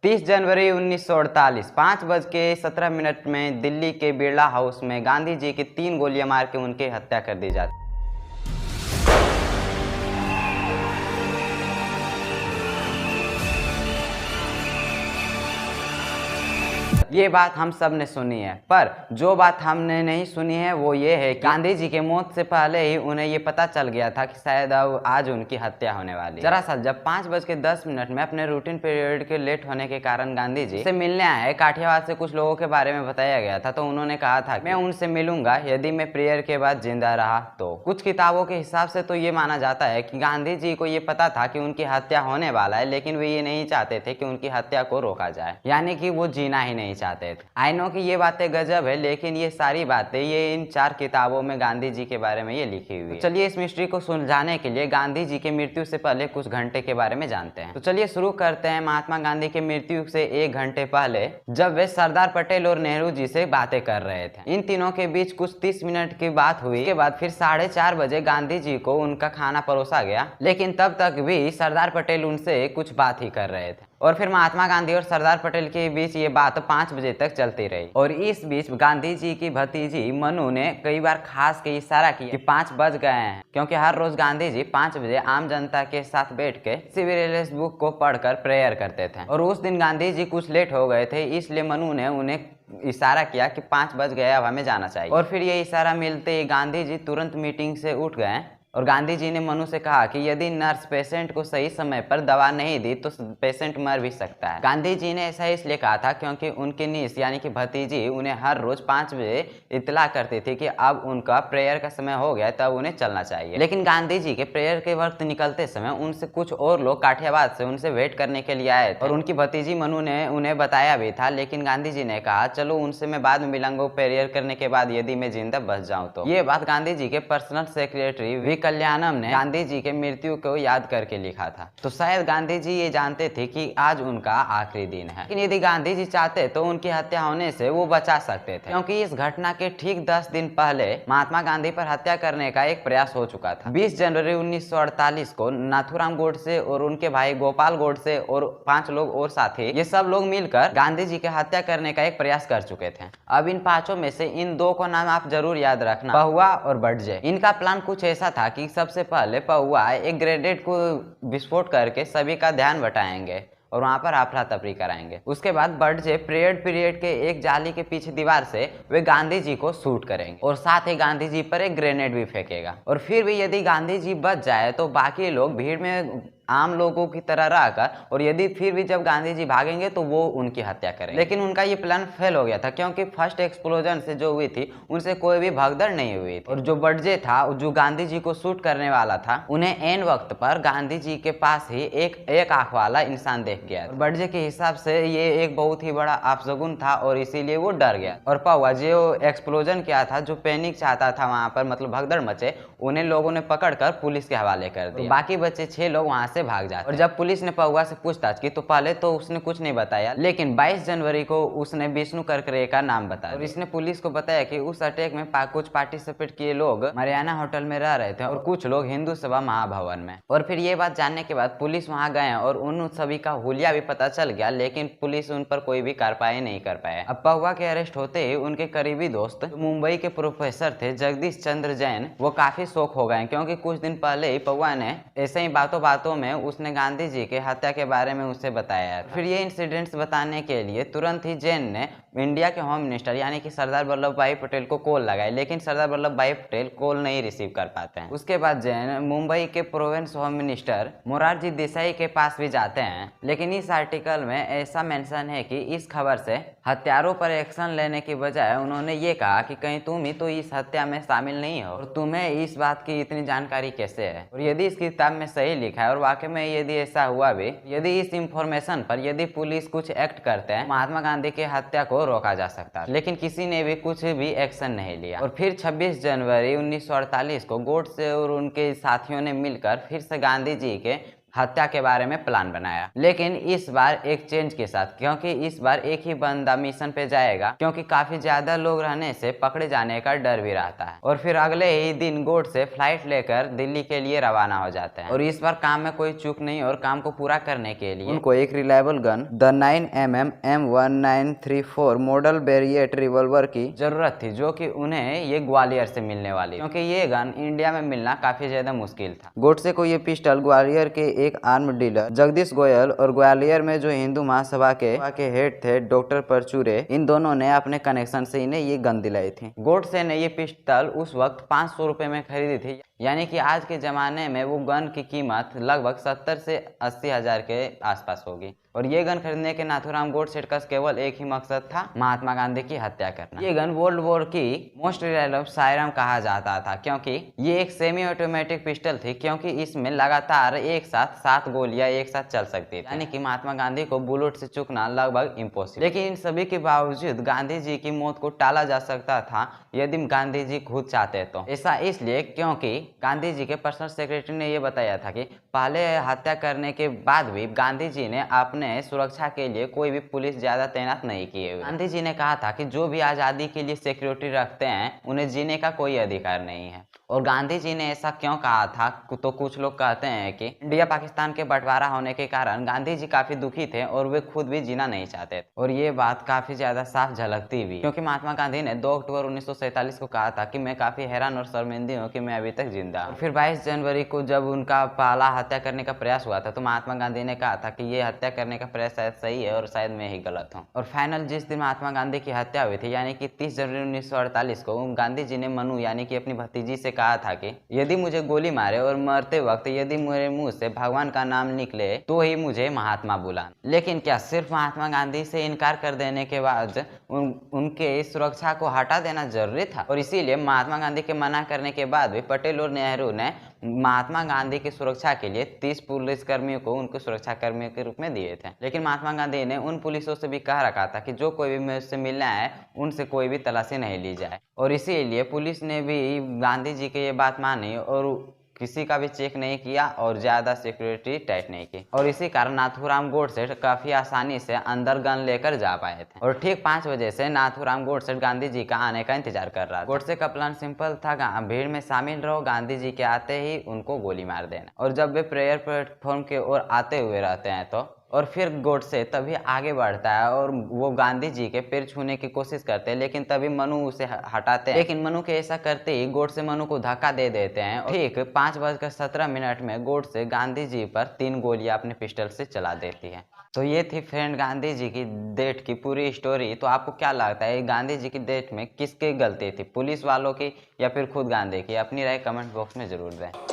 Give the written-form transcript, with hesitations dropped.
30 जनवरी 1948 5:17 में दिल्ली के बिरला हाउस में गांधी जी की 3 गोलियां मार के उनकी हत्या कर दी जाती। ये बात हम सब ने सुनी है, पर जो बात हमने नहीं सुनी है वो ये है कि गांधी जी के मौत से पहले ही उन्हें ये पता चल गया था कि शायद अब आज उनकी हत्या होने वाली है। दरअसल जब 5:10 में अपने रूटीन पीरियड के लेट होने के कारण गांधी जी से मिलने आए, काठियावाड़ से कुछ लोगों के बारे में बताया गया था, तो उन्होंने कहा था मैं उनसे मिलूंगा यदि मैं प्रेयर के बाद जिंदा रहा तो। कुछ किताबों के हिसाब से तो ये माना जाता है कि गांधी जी को ये पता था कि उनकी हत्या होने वाला है, लेकिन वे ये नहीं चाहते थे कि उनकी हत्या को रोका जाए, यानी कि वो जीना ही नहीं चाहते थे। आई नो कि ये बातें गजब है, लेकिन ये सारी बातें ये इन 4 किताबों में गांधी जी के बारे में ये लिखी हुई है। तो चलिए इस मिस्ट्री को सुलझाने के लिए गांधी जी के मृत्यु से पहले कुछ घंटे के बारे में जानते हैं। तो चलिए शुरू करते हैं महात्मा गांधी के मृत्यु से 1 घंटे पहले, जब वे सरदार पटेल और नेहरू जी से बातें कर रहे थे। इन तीनों के बीच कुछ 30 मिनट की बात हुई। के बाद फिर 4:30 बजे गांधी जी को उनका खाना परोसा गया, लेकिन तब तक भी सरदार पटेल उनसे कुछ बात ही कर रहे थे। और फिर महात्मा गांधी और सरदार पटेल के बीच ये बात 5 बजे तक चलती रही। और इस बीच गांधी जी की भतीजी मनु ने कई बार खास के इशारा किया कि 5 बज गए हैं, क्योंकि हर रोज गांधी जी 5 बजे आम जनता के साथ बैठ के सिविल बुक को पढ़कर प्रेयर करते थे। और उस दिन गांधी जी कुछ लेट हो गए थे, इसलिए मनु ने उन्हें इशारा किया कि 5 बज गए, अब हमें जाना चाहिए। और फिर ये इशारा मिलते ही गांधी जी तुरंत मीटिंग से उठ गए और गांधी जी ने मनु से कहा कि यदि नर्स पेशेंट को सही समय पर दवा नहीं दी तो पेशेंट मर भी सकता है। गांधी जी ने ऐसा इसलिए कहा था क्योंकि उनकी नीस यानी कि भतीजी उन्हें हर रोज 5 बजे इतला करती थी कि अब उनका प्रेयर का समय हो गया, तब उन्हें चलना चाहिए। लेकिन गांधी जी के प्रेयर के वक्त निकलते समय उनसे कुछ और लोग काठियावाड़ से उनसे वेट करने के लिए आए थे और उनकी भतीजी मनु ने उन्हें बताया भी था, लेकिन गांधी जी ने कहा चलो उनसे मैं बाद में मिलूंगा प्रेयर करने के बाद, यदि मैं जिंदा बच जाऊं तो। ये बात गांधी जी के पर्सनल सेक्रेटरी कल्याणम ने गांधी जी के मृत्यु को याद करके लिखा था। तो शायद गांधी जी ये जानते थे कि आज उनका आखिरी दिन है, लेकिन यदि गांधी जी चाहते तो उनकी हत्या होने से वो बचा सकते थे, क्योंकि इस घटना के ठीक 10 दिन पहले महात्मा गांधी पर हत्या करने का एक प्रयास हो चुका था। 20 जनवरी 1948 को नाथूराम गोडसे और उनके भाई गोपाल गोडसे और 5 लोग और साथी, ये सब लोग मिलकर गांधी जी की हत्या करने का एक प्रयास कर चुके थे। अब इन 5 में से इन 2 को नाम आप जरूर याद रखना, पहुआ और बटजे। इनका प्लान कुछ ऐसा था कि सबसे पहले पहुआ एक ग्रेनेड को विस्फोट करके सभी का ध्यान बटाएंगे और वहां पर अफरा तफरी कराएंगे। उसके बाद बटजे पीरियड के एक जाली के पीछे दीवार से वे गांधी जी को शूट करेंगे और साथ ही गांधी जी पर एक ग्रेनेड भी फेंकेगा। और फिर भी यदि गांधी जी बच जाए तो बाकी लोग भीड़ में आम लोगों की तरह रहकर, और यदि फिर भी जब गांधी जी भागेंगे तो वो उनकी हत्या करेंगे। लेकिन उनका ये प्लान फेल हो गया था, क्योंकि फर्स्ट एक्सप्लोजन से जो हुई थी उनसे कोई भी भगदड़ नहीं हुई थी। और जो बटजे था जो गांधी जी को शूट करने वाला था, उन्हें एन वक्त पर गांधी जी के पास ही एक आंख वाला इंसान देख गया। और बटजे के हिसाब से ये एक बहुत ही बड़ा अपशगुन था और इसीलिए वो डर गया। और पहुआ जो एक्सप्लोजन किया था, जो पैनिक चाहता था वहां पर, मतलब भगदड़ मचे, उन्हें लोगों ने पकड़कर पुलिस के हवाले कर दिया। बाकी बचे 6 लोग वहां से भाग जाते। और जब पुलिस ने पहुआ से पूछताछ की तो पहले तो उसने कुछ नहीं बताया, लेकिन 22 जनवरी को उसने विष्णु करकरे का नाम बताया और इसने पुलिस को बताया कि उस अटैक में कुछ पार्टिसिपेट किए लोग मरियाना होटल में रह रहे थे और कुछ लोग हिंदू सभा महाभवन में। और फिर ये बात जानने के बाद पुलिस वहां गए और उन सभी का हुलिया भी पता चल गया, लेकिन पुलिस उन पर कोई भी कार्रवाई नहीं कर पाया। अब पहुआ के अरेस्ट होते ही उनके करीबी दोस्त मुंबई के प्रोफेसर थे जगदीश चंद्र जैन, वो काफी शौक हो गए, क्योंकि कुछ दिन पहले ही पहुआ ने ऐसे ही बातों बातों में उसने गांधी जी के हत्या के बारे में उसे बताया। फिर ये इंसिडेंट्स बताने के लिए तुरंत ही जैन ने इंडिया के होम मिनिस्टर यानी कि सरदार वल्लभ भाई पटेल को कॉल लगाई, लेकिन सरदार वल्लभ भाई पटेल कॉल नहीं रिसीव कर पाते हैं। उसके बाद जैन मुंबई के province home minister Morarji Desai के पास भी जाते हैं, लेकिन इस आर्टिकल में ऐसा मेंशन है कि इस खबर से हत्यारों पर एक्शन लेने की बजाय उन्होंने ये कहा कि कहीं तुम ही तो इस हत्या में शामिल नहीं हो और तुम्हें इस बात की इतनी जानकारी कैसे है। और यदि इस किताब में सही लिखा है और वाकई में यदि ऐसा हुआ भी, यदि इस इंफॉर्मेशन पर यदि पुलिस कुछ एक्ट करते हैं, महात्मा गांधी की हत्या को रोका जा सकता है, लेकिन किसी ने भी कुछ भी एक्शन नहीं लिया। और फिर 26 जनवरी 1948 को गोडसे और उनके साथियों ने मिलकर फिर से गांधी जी के हत्या के बारे में प्लान बनाया। लेकिन इस बार एक चेंज के साथ, क्योंकि इस बार एक ही बंदा मिशन पे जाएगा, क्योंकि काफी ज्यादा लोग रहने से पकड़े जाने का डर भी रहता है। और फिर अगले ही दिन गोडसे फ्लाइट लेकर दिल्ली के लिए रवाना हो जाते हैं। और इस बार काम में कोई चूक नहीं और काम को पूरा करने के लिए उनको एक reliable gun the 9mm M1934 model Beretta revolver की जरूरत थी, जो कि उन्हें ये ग्वालियर से मिलने वाली, क्योंकि ये गन इंडिया में मिलना काफी ज्यादा मुश्किल था। गोडसे को ये पिस्टल ग्वालियर के एक आर्म डीलर जगदीश गोयल और ग्वालियर में जो हिंदू महासभा के हेड थे डॉक्टर परचूरे, इन दोनों ने अपने कनेक्शन से इन्हें ये गन दिलाई थी। गोडसे ने ये पिस्टल उस वक्त 500 रुपए में खरीदी थी, यानी कि आज के जमाने में वो गन की कीमत लगभग 70 से 80 हजार के आसपास होगी। और ये गन खरीदने के नाथूराम गोडसे का केवल एक ही मकसद था, महात्मा गांधी की हत्या करना। ये गन वर्ल्ड वॉर की मोस्ट रिलायबल फायरआर्म कहा जाता था, क्योंकि ये एक सेमी ऑटोमेटिक पिस्टल थी, क्योंकि इसमें लगातार एक साथ 7 गोलियां एक साथ चल सकती थी, यानी कि महात्मा गांधी को बुलेट से चूकना लगभग इम्पॉसिबल। लेकिन इन सभी के बावजूद गांधी जी की मौत को टाला जा सकता था यदि गांधी जी खुद चाहते तो। ऐसा इसलिए क्योंकि गांधी जी के पर्सनल सेक्रेटरी ने यह बताया था कि पहले हत्या करने के बाद भी गांधी जी ने अपने सुरक्षा के लिए कोई भी पुलिस ज्यादा तैनात नहीं किए हुए। गांधी जी ने कहा था कि जो भी आजादी के लिए सिक्योरिटी रखते हैं उन्हें जीने का कोई अधिकार नहीं है। और गांधी जी ने ऐसा क्यों कहा था, तो कुछ लोग कहते हैं कि इंडिया पाकिस्तान के बंटवारा होने के कारण गांधी जी काफी दुखी थे और वे खुद भी जीना नहीं चाहते थे। और ये बात काफी ज्यादा साफ झलकती भी, क्योंकि महात्मा गांधी ने 2 अक्टूबर 1947 को कहा था कि मैं काफी हैरान और शर्मिंदा हूँ कि मैं अभी तक जिंदा हूँ। फिर 22 जनवरी को जब उनका पहला हत्या करने का प्रयास हुआ था, तो महात्मा गांधी ने कहा था कि ये हत्या करने का प्रयास शायद सही है और शायद मैं ही गलत हूँ। और फाइनल जिस दिन महात्मा गांधी की हत्या हुई थी, यानी कि 30 जनवरी 1948 को गांधी जी ने मनु यानी कि अपनी भतीजी से कहा था कि यदि मुझे गोली मारे और मरते वक्त यदि मेरे मुंह से भगवान का नाम निकले तो ही मुझे महात्मा बुलाना। लेकिन क्या सिर्फ महात्मा गांधी से इनकार कर देने के बाद उनके सुरक्षा को हटा देना जरूरी था? और इसीलिए महात्मा गांधी के मना करने के बाद भी पटेल और नेहरू ने महात्मा गांधी की सुरक्षा के लिए 30 पुलिस कर्मियों को उनको सुरक्षा कर्मियों के रूप में दिए थे। लेकिन महात्मा गांधी ने उन पुलिसों से भी कह रखा था कि जो कोई भी मुझसे मिलना है उनसे कोई भी तलाशी नहीं ली जाए। और इसीलिए पुलिस ने भी गांधी जी की ये बात मानी और किसी का भी चेक नहीं किया और ज्यादा सिक्योरिटी टाइट नहीं की। और इसी कारण नाथूराम गोडसे काफी आसानी से अंदर गन लेकर जा पाए थे। और ठीक 5 बजे से नाथूराम गोडसे गांधी जी का आने का इंतजार कर रहा था। गोडसे का प्लान सिंपल था, भीड़ में शामिल रहो, गांधी जी के आते ही उनको गोली मार देना। और जब वे प्रेयर प्लेटफॉर्म की ओर आते हुए रहते हैं तो और फिर गोडसे तभी आगे बढ़ता है और वो गांधी जी के पैर छूने की कोशिश करते हैं, लेकिन तभी मनु उसे हटाते हैं। लेकिन मनु के ऐसा करते ही गोडसे मनु को धक्का दे देते हैं। ठीक 5:17 में गोडसे गांधी जी पर 3 गोलियां अपने पिस्टल से चला देती है। तो ये थी फ्रेंड गांधी जी की डेथ की पूरी स्टोरी। तो आपको क्या लगता है गांधी जी की डेथ में किसकी गलती थी, पुलिस वालों की या फिर खुद गांधी की? अपनी राय कमेंट बॉक्स में जरूर दें।